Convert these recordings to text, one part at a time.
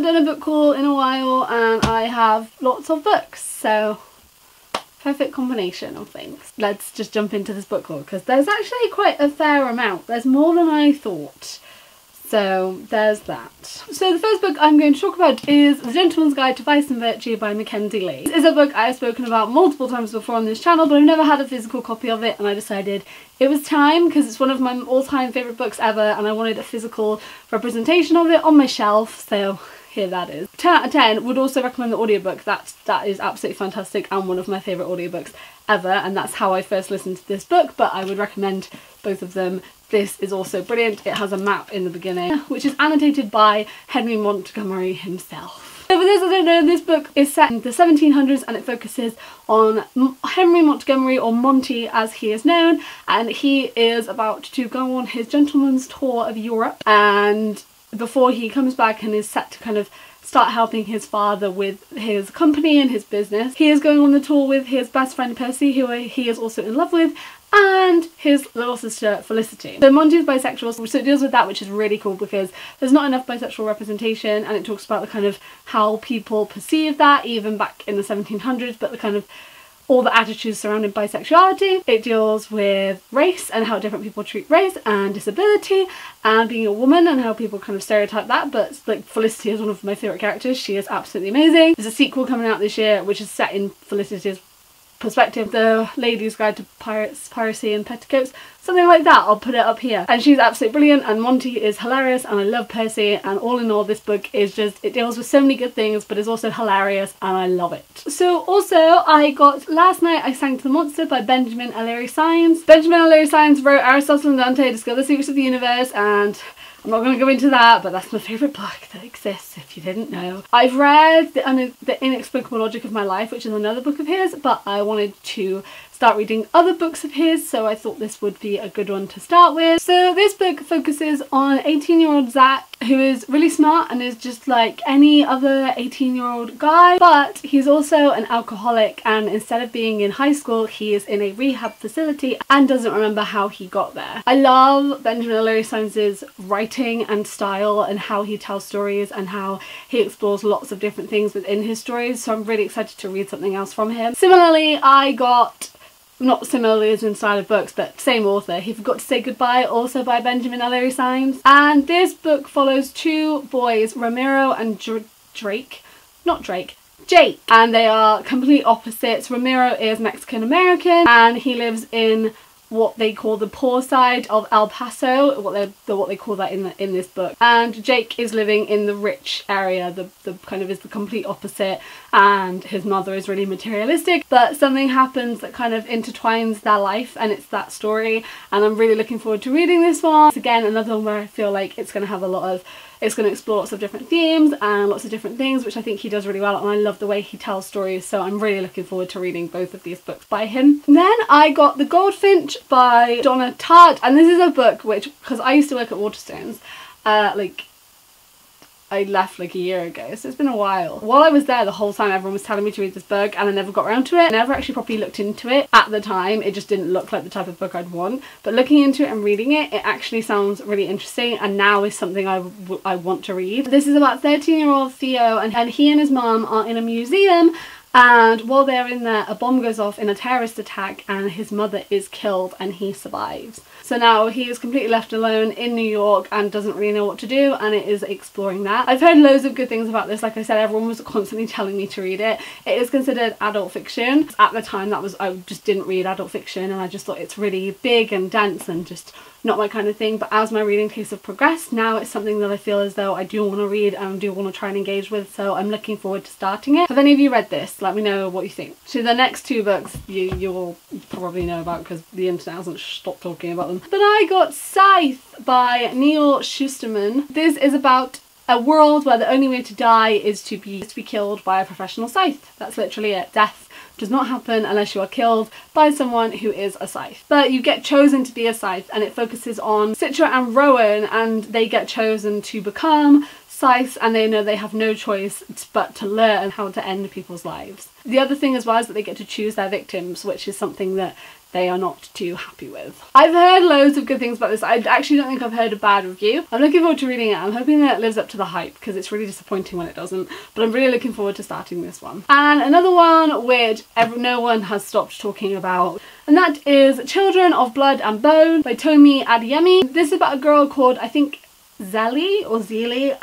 haven't done a book haul in a while and I have lots of books, so perfect combination of things. Let's just jump into this book haul because there's actually quite a fair amount. There's more than I thought. So there's that. So the first book I'm going to talk about is The Gentleman's Guide to Vice and Virtue by Mackenzie Lee. This is a book I've spoken about multiple times before on this channel, but I've never had a physical copy of it, and I decided it was time because it's one of my all-time favourite books ever and I wanted a physical representation of it on my shelf, so here that is. 10 out of 10, would also recommend the audiobook. That is absolutely fantastic and one of my favourite audiobooks ever, and that's how I first listened to this book, but I would recommend both of them. This is also brilliant. It has a map in the beginning, which is annotated by Henry Montgomery himself. So for those that don't know, this book is set in the 1700s and it focuses on Henry Montgomery, or Monty as he is known, and he is about to go on his gentleman's tour of Europe, and before he comes back and is set to kind of start helping his father with his company and his business, he is going on the tour with his best friend Percy, who he is also in love with, and his little sister Felicity. So Monty is bisexual, so it deals with that, which is really cool because there's not enough bisexual representation, and it talks about the kind of how people perceive that even back in the 1700s, but the kind of all the attitudes surrounding bisexuality. It deals with race and how different people treat race and disability and being a woman and how people kind of stereotype that, but like Felicity is one of my favourite characters. She is absolutely amazing. There's a sequel coming out this year which is set in Felicity's perspective, The Lady's Guide to Piracy and Petticoats, something like that. I'll put it up here. And she's absolutely brilliant, and Monty is hilarious, and I love Percy, and all in all this book is just, it deals with so many good things but is also hilarious and I love it. So also I got last night I Sang to the Monster by Benjamin Ellery Saenz. Benjamin Ellery Saenz wrote Aristotle and Dante Discover the Secrets of the Universe, and I'm not going to go into that, but that's my favourite book that exists, if you didn't know. I've read The Inexplicable Logic of My Life, which is another book of his, but I wanted to start reading other books of his, so I thought this would be a good one to start with. So this book focuses on 18-year-old Zach, who is really smart and is just like any other 18-year-old guy, but he's also an alcoholic, and instead of being in high school he is in a rehab facility and doesn't remember how he got there. I love Benjamin Ellery Saenz's writing and style and how he tells stories and how he explores lots of different things within his stories, so I'm really excited to read something else from him. Similarly, I got, not similarly as inside of books, but same author, He Forgot to Say Goodbye, also by Benjamin Ellery Saenz. And this book follows two boys, Ramiro and Jake. And they are complete opposites. Ramiro is Mexican American and he lives in what they call the poor side of El Paso, what they call that in this book. And Jake is living in the rich area, the kind of is the complete opposite, and his mother is really materialistic, but something happens that kind of intertwines their life, and it's that story, and I'm really looking forward to reading this one. It's again another one where I feel like it's going to have a lot of, it's going to explore lots of different themes and lots of different things, which I think he does really well, and I love the way he tells stories, so I'm really looking forward to reading both of these books by him. And then I got The Goldfinch by Donna Tartt, and this is a book which, because I used to work at Waterstones, I left like a year ago, so it's been a while. While I was there the whole time everyone was telling me to read this book and I never got around to it. I never actually properly looked into it at the time. It just didn't look like the type of book I'd want, but looking into it and reading it, it actually sounds really interesting and now is something I want to read. This is about 13-year-old Theo, and he and his mum are in a museum, and while they're in there a bomb goes off in a terrorist attack and his mother is killed and he survives. So now he is completely left alone in New York and doesn't really know what to do, and it is exploring that. I've heard loads of good things about this. Like I said, everyone was constantly telling me to read it. It is considered adult fiction. At the time I just didn't read adult fiction, and I just thought it's really big and dense and just not my kind of thing, but as my reading pace has progressed, now it's something that I feel as though I do want to read and do want to try and engage with, so I'm looking forward to starting it. Have any of you read this? Let me know what you think. So the next two books you will probably know about because the internet hasn't stopped talking about them. But I got Scythe by Neil Shusterman. This is about a world where the only way to die is to be killed by a professional scythe. That's literally it. Death does not happen unless you are killed by someone who is a scythe. But you get chosen to be a scythe, and it focuses on Citra and Rowan, and they get chosen to become Scythes, and they know they have no choice but to learn how to end people's lives. The other thing as well is that they get to choose their victims, which is something that they are not too happy with. I've heard loads of good things about this. I actually don't think I've heard a bad review. I'm looking forward to reading it. I'm hoping that it lives up to the hype, because it's really disappointing when it doesn't, but I'm really looking forward to starting this one. And another one which no one has stopped talking about, and that is Children of Blood and Bone by Tomi Adeyemi. This is about a girl called, I think, Zeli or Zelie,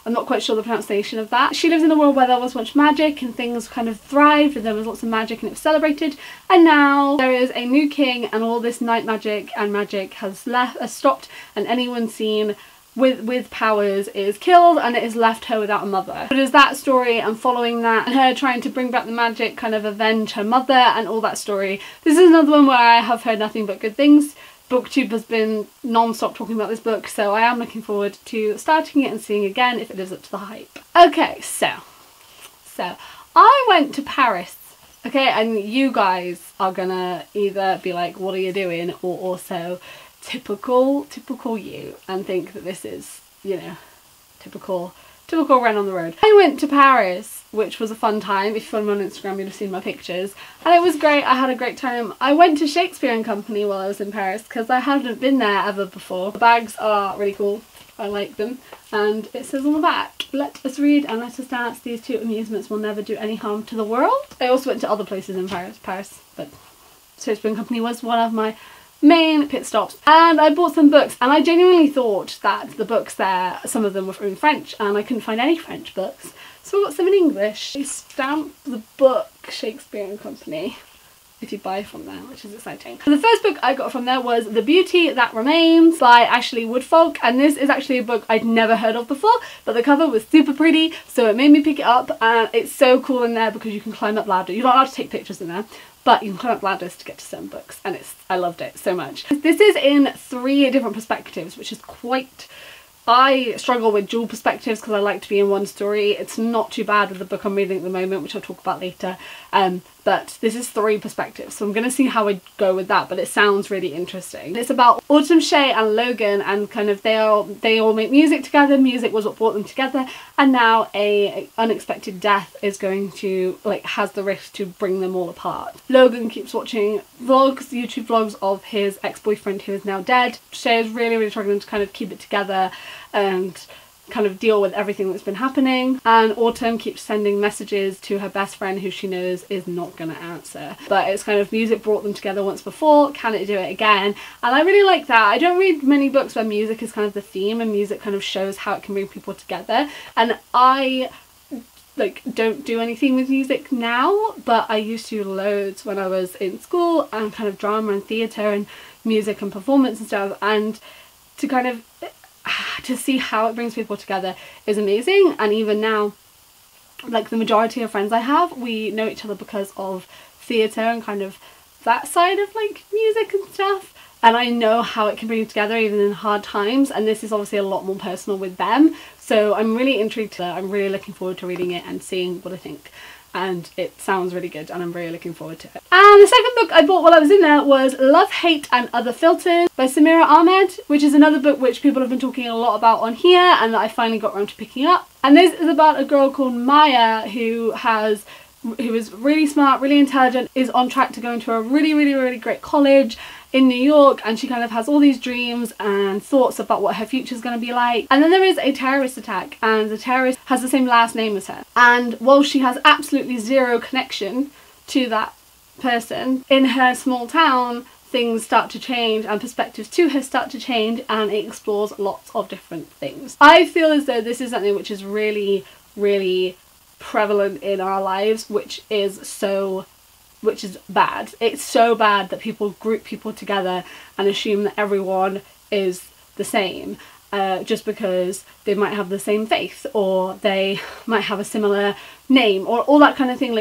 I'm not quite sure the pronunciation of that. She lives in a world where there was much magic and things kind of thrived and there was lots of magic and it was celebrated, and now there is a new king and all this night magic and magic has stopped, and anyone seen with powers is killed, and it has left her without a mother. But it is that story and following that and her trying to bring back the magic, kind of avenge her mother and all that story. This is another one where I have heard nothing but good things. BookTube has been non-stop talking about this book, so I am looking forward to starting it and seeing again if it lives up to the hype. Okay, so I went to Paris, okay, and you guys are gonna either be like, what are you doing, or also typical you, and think that this is, you know, typical Ren on the road. I went to Paris, which was a fun time. If you follow me on Instagram, you'd have seen my pictures. And it was great. I had a great time. I went to Shakespeare & Company while I was in Paris because I hadn't been there ever before. The bags are really cool. I like them. And it says on the back, "Let us read and let us dance. These two amusements will never do any harm to the world." I also went to other places in Paris, but Shakespeare & Company was one of my main pit stops, and I bought some books, and I genuinely thought that the books there, some of them were in French, and I couldn't find any French books, so I got some in English. They stamped the book Shakespeare & Company if you buy from there, which is exciting. So the first book I got from there was The Beauty That Remains by Ashley Woodfolk, and this is actually a book I'd never heard of before, but the cover was super pretty, so it made me pick it up, and it's so cool in there because you can climb up ladders. You're not allowed to take pictures in there, but you can climb up ladders to get to certain books, and I loved it so much. This is in 3 different perspectives, which is quite... I struggle with dual perspectives because I like to be in one story. It's not too bad with the book I'm reading at the moment, which I'll talk about later, but this is 3 perspectives, so I'm going to see how I go with that, but it sounds really interesting. It's about Autumn, Shay and Logan, and kind of they all make music together. Music was what brought them together, and now a unexpected death is going to, like, has the risk to bring them all apart. Logan keeps watching vlogs, YouTube vlogs of his ex-boyfriend who is now dead. Shay is really struggling to kind of keep it together and kind of deal with everything that's been happening, and Autumn keeps sending messages to her best friend who she knows is not gonna answer. But it's kind of music brought them together once before, can it do it again? And I really like that. I don't read many books where music is kind of the theme and music kind of shows how it can bring people together, and I don't do anything with music now, but I used to loads when I was in school, and kind of drama and theatre and music and performance and stuff, and to kind of to see how it brings people together is amazing. And even now, like, the majority of friends I have, we know each other because of theatre and kind of that side of, like, music and stuff, and I know how it can bring you together even in hard times, and this is obviously a lot more personal with them, so I'm really intrigued. I'm really looking forward to reading it and seeing what I think, and it sounds really good and I'm really looking forward to it. And the second book I bought while I was in there was Love, Hate and Other Filters by Samira Ahmed, which is another book which people have been talking a lot about on here and that I finally got around to picking up. And this is about a girl called Maya who is really smart, really intelligent, is on track to go into a really great college in New York, and she kind of has all these dreams and thoughts about what her future is going to be like. And then there is a terrorist attack, and the terrorist has the same last name as her, and while she has absolutely zero connection to that person, in her small town things start to change and perspectives to her start to change, and it explores lots of different things. I feel as though this is something which is really prevalent in our lives, which is bad. It's so bad that people group people together and assume that everyone is the same just because they might have the same faith or they might have a similar name or all that kind of thing.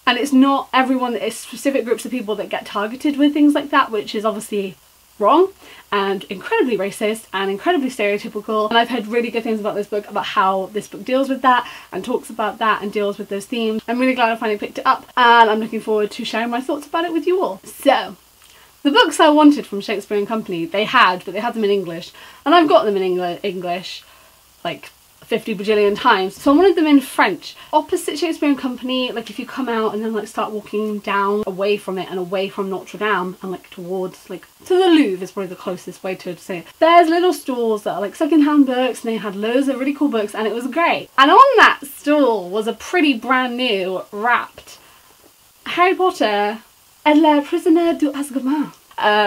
And it's not everyone, it's specific groups of people that get targeted with things like that, which is obviously wrong and incredibly racist and incredibly stereotypical. And I've heard really good things about this book, about how this book deals with that and talks about that and deals with those themes. I'm really glad I finally picked it up, and I'm looking forward to sharing my thoughts about it with you all. So, the books I wanted from Shakespeare & Company, they had them in English, and I've got them in English. like 50 bajillion times. So I wanted them in French. Opposite Shakespeare & Company, like if you come out and then like start walking down away from it and away from Notre Dame and like towards like to the Louvre is probably the closest way to say it. There's little stalls that are like secondhand books and they had loads of really cool books and it was great. And on that stall was a pretty brand new wrapped Harry Potter et le Prisonnier d'Azkaban.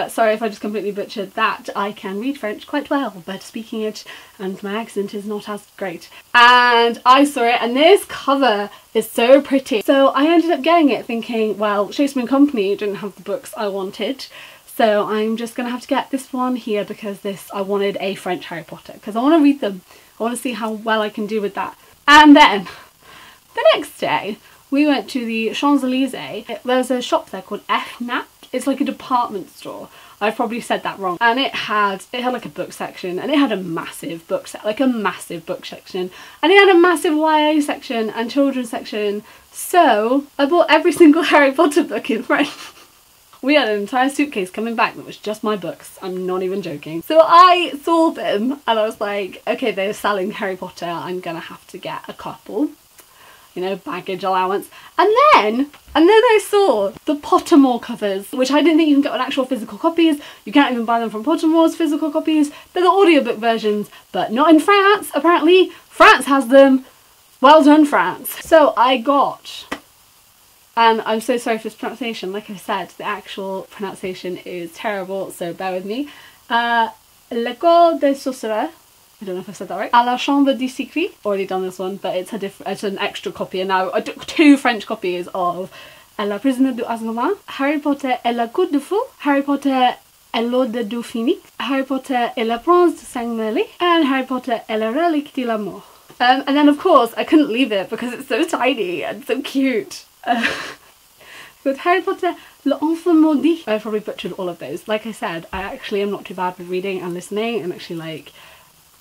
Sorry if I just completely butchered that. I can read French quite well, but speaking it and my accent is not as great. And I saw it and this cover is so pretty. So I ended up getting it thinking, well, Shakespeare & Company didn't have the books I wanted. So I'm just going to have to get this one here because I wanted a French Harry Potter because I want to read them. I want to see how well I can do with that. And then the next day we went to the Champs-Élysées. There's a shop there called FNAP. It's like a department store. I've probably said that wrong. And it had like a book section and it had a massive book section. And it had a massive YA section and children's section. So I bought every single Harry Potter book in French. We had an entire suitcase coming back that was just my books. I'm not even joking. So I saw them and I was like, okay, they're selling Harry Potter. I'm gonna have to get a couple. You know, baggage allowance. And then I saw the Pottermore covers, which I didn't think you can get on actual physical copies. You can't even buy them from Pottermore's physical copies. They're the audiobook versions, but not in France. Apparently, France has them. Well done, France. So I got, and I'm so sorry for this pronunciation, like I said, the actual pronunciation is terrible, so bear with me. L'École des Sorciers. I don't know if I said that right. À la Chambre des Secrets. Already done this one, but it's an extra copy. And now I took 2 French copies of Le Prisonnier d'Azkaban, Harry Potter et la Cour de Feu, Harry Potter et l'Ordre du Phénix, Harry Potter et le Prince de Saint-Merlin, and Harry Potter et la Relique de la Mort. And then of course I couldn't leave it because it's so tiny and so cute. With Harry Potter, L'Enfant Maudit. I probably butchered all of those. Like I said, I actually am not too bad with reading and listening and actually like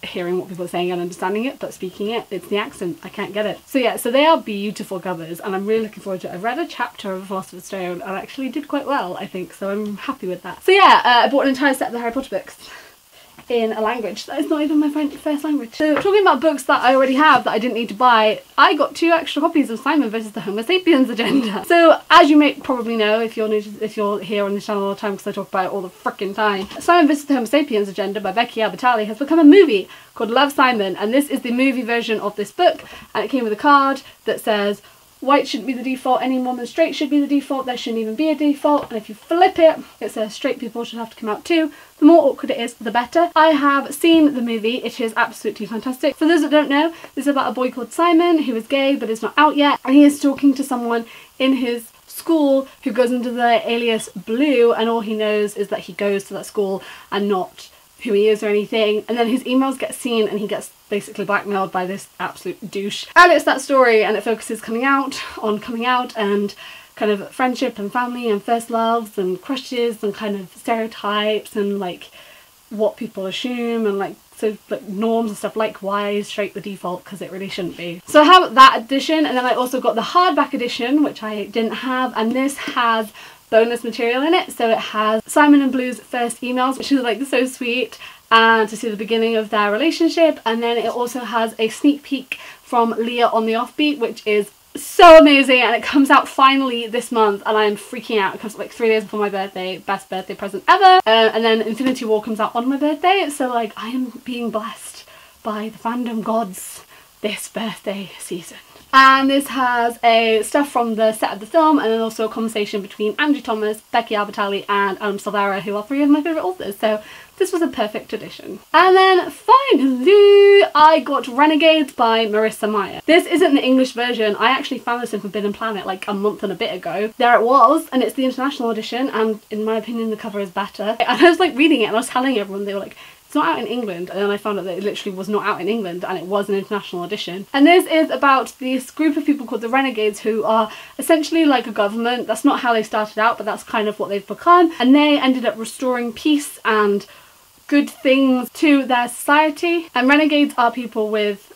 hearing what people are saying and understanding it, but speaking it, it's the accent, I can't get it. So yeah, so they are beautiful covers and I'm really looking forward to it. I've read a chapter of Philosopher's Stone and I actually did quite well, I think, so I'm happy with that. So yeah, I bought an entire set of the Harry Potter books in a language that is not even my first language. So talking about books that I already have that I didn't need to buy, I got 2 extra copies of Simon vs. the Homo Sapiens Agenda. So as you may probably know if you're here on this channel all the time because I talk about it all the frickin' time, Simon vs. the Homo Sapiens Agenda by BYEEEEE has become a movie called Love, Simon, and this is the movie version of this book, and it came with a card that says white shouldn't be the default any more than straight should be the default, there shouldn't even be a default, and if you flip it, it says straight people should have to come out too. The more awkward it is, the better. I have seen the movie, it is absolutely fantastic. For those that don't know, this is about a boy called Simon who is gay but is not out yet, and he is talking to someone in his school who goes under the alias Blue, and all he knows is that he goes to that school and not who he is or anything, and then his emails get seen and he gets basically blackmailed by this absolute douche. And it's that story and it focuses on coming out and kind of friendship and family and first loves and crushes and kind of stereotypes and like what people assume and like norms and stuff, like why is straight the default because it really shouldn't be. So I have that edition, and then I also got the hardback edition which I didn't have, and this has bonus material in it. So it has Simon and Blue's first emails, which is like so sweet, and to see the beginning of their relationship, and then it also has a sneak peek from Leah on the Offbeat, which is so amazing, and it comes out finally this month and I'm freaking out. It comes out like 3 days before my birthday, best birthday present ever, and then Infinity War comes out on my birthday, so like I am being blessed by the fandom gods this birthday season. And this has stuff from the set of the film, and then also a conversation between Angie Thomas, Becky Albertalli and Adam Silvera, who are 3 of my favourite authors, so this was a perfect edition. And then finally I got Renegades by Marissa Meyer. This isn't the English version. I actually found this in Forbidden Planet like a month and a bit ago. There it was, and it's the international edition, and in my opinion the cover is better. And I was like reading it and I was telling everyone, they were like, it's not out in England, and then I found out that it literally was not out in England and it was an international edition. And this is about this group of people called the Renegades, who are essentially like a government. That's not how they started out, but that's kind of what they've become, and they ended up restoring peace and good things to their society. And renegades are people with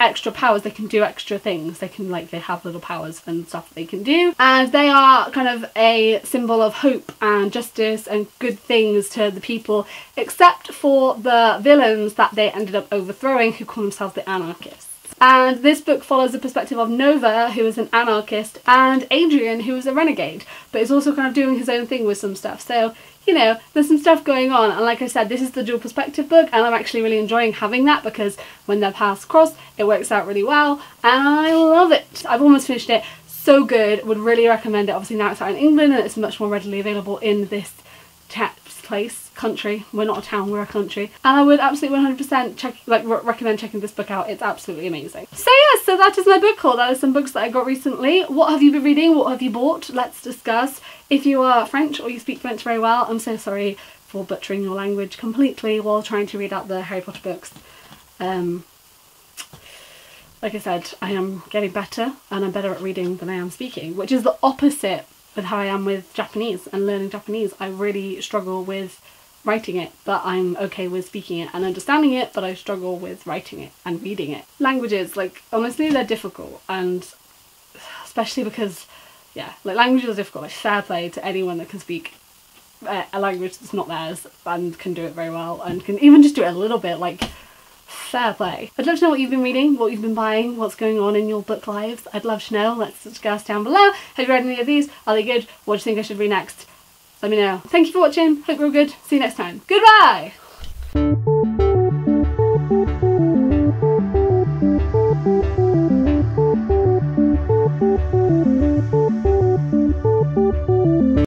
extra powers. They can do extra things. They can, like, they have little powers and stuff that they can do, and they are kind of a symbol of hope and justice and good things to the people, except for the villains that they ended up overthrowing, who call themselves the anarchists. And this book follows the perspective of Nova, who is an anarchist, and Adrian, who is a renegade, but is also kind of doing his own thing with some stuff. So, you know, there's some stuff going on, and like I said, this is the dual perspective book, and I'm actually really enjoying having that, because when their paths cross, it works out really well, and I love it. I've almost finished it. So good. Would really recommend it. Obviously now it's out in England, and it's much more readily available in this country. We're not a town, we're a country. And I would absolutely 100% recommend checking this book out. It's absolutely amazing. So yeah, so that is my book haul. That is some books that I got recently. What have you been reading? What have you bought? Let's discuss. If you are French or you speak French very well, I'm so sorry for butchering your language completely while trying to read out the Harry Potter books. Like I said, I am getting better, and I'm better at reading than I am speaking, which is the opposite with how I am with Japanese and learning Japanese. I really struggle with writing it, but I'm okay with speaking it and understanding it, but I struggle with writing it and reading it. Languages, like, honestly, they're difficult, and especially because, yeah, like, languages are difficult. Like, fair play to anyone that can speak a language that's not theirs and can do it very well, and can even just do it a little bit, like, fair play. I'd love to know what you've been reading, what you've been buying, what's going on in your book lives. I'd love to know. Let's discuss down below. Have you read any of these? Are they good? What do you think I should read next? Let me know. Thank you for watching. Hope you're all good. See you next time. Goodbye!